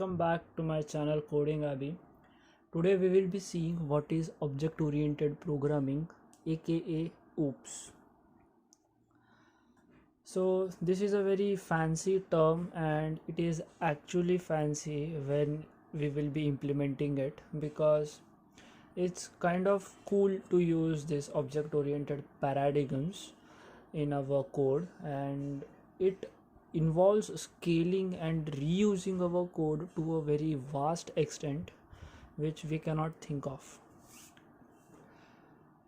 welcome back to my channel Coding Abby. Today we will be seeing what is object oriented programming, aka OOPS. So this is a very fancy term and it is actually fancy when we will be implementing it, because it's kind of cool to use this object oriented paradigms in our code, and it involves scaling and reusing our code to a very vast extent which we cannot think of.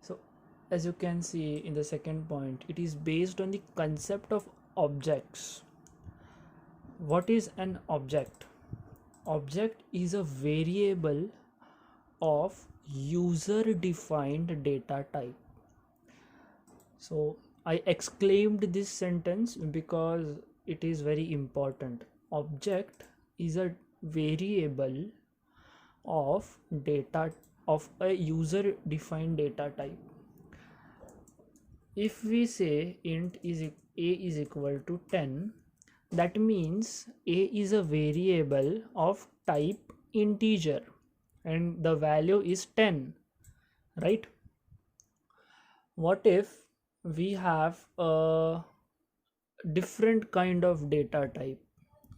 So as you can see in the second point, it is based on the concept of objects. What is an object? Object is a variable of user defined data type. So I exclaimed this sentence because it is very important. Object is a variable of data of a user defined data type. If we say int is a is equal to 10, that means a is a variable of type integer and the value is 10, right? What if we have a different kind of data type?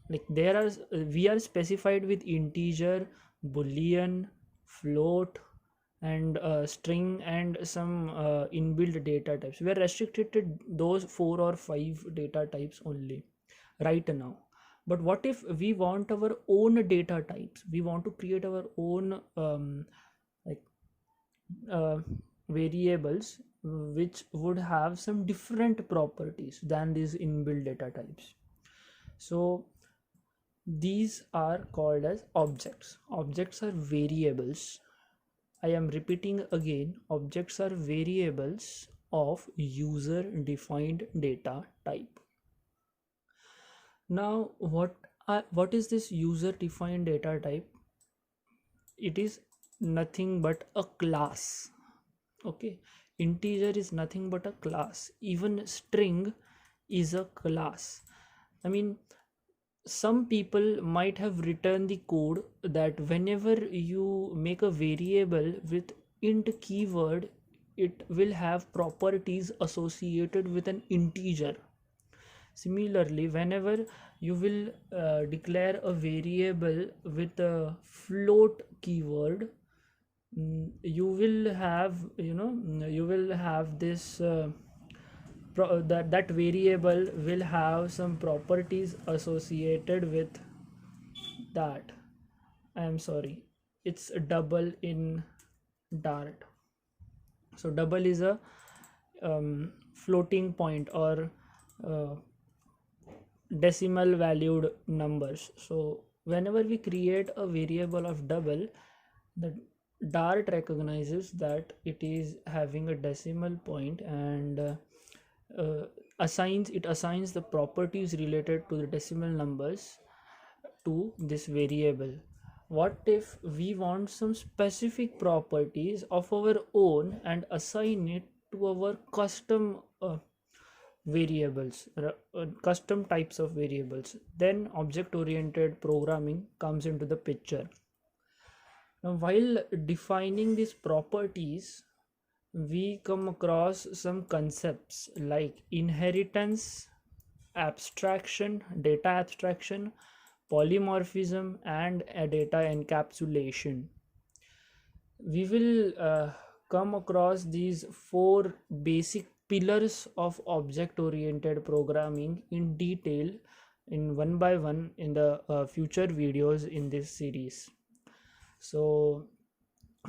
Like we are specified with integer, boolean, float, and string, and some inbuilt data types. We are restricted to those 4 or 5 data types only right now. But what if we want our own data types? We want to create our own like variables which would have some different properties than these inbuilt data types. So these are called as objects. Objects are variables. I am repeating again, objects are variables of user defined data type. Now what is this user defined data type? It is nothing but a class. Okay, integer is nothing but a class. Even string is a class. I mean, some people might have written the code that whenever you make a variable with int keyword, it will have properties associated with an integer. Similarly, whenever you will declare a variable with a float keyword, you will have this that variable will have some properties associated with that. I am sorry, it's a double in Dart. So double is a floating point or decimal valued numbers. So whenever we create a variable of double, the Dart recognizes that it is having a decimal point and assigns the properties related to the decimal numbers to this variable. What if we want some specific properties of our own and assign it to our custom variables, custom types of variables? Then object oriented programming comes into the picture. Now while defining these properties, we come across some concepts like inheritance, abstraction, data abstraction, polymorphism, and data encapsulation. We will come across these 4 basic pillars of object oriented programming in detail in one by one in the future videos in this series. So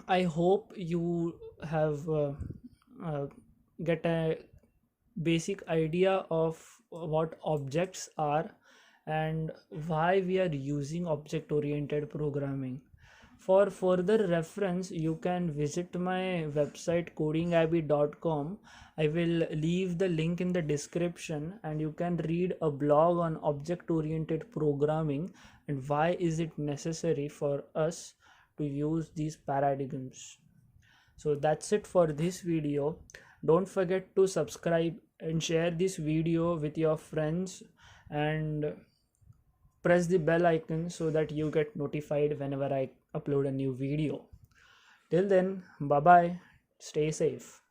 I hope you have get a basic idea of what objects are and why we are using object oriented programming. For further reference, you can visit my website codingabby.com. I will leave the link in the description, and you can read a blog on object oriented programming and why is it necessary for us to use these paradigms. So that's it for this video. Don't forget to subscribe and share this video with your friends, and press the bell icon so that you get notified whenever I upload a new video. Till then, bye bye, stay safe.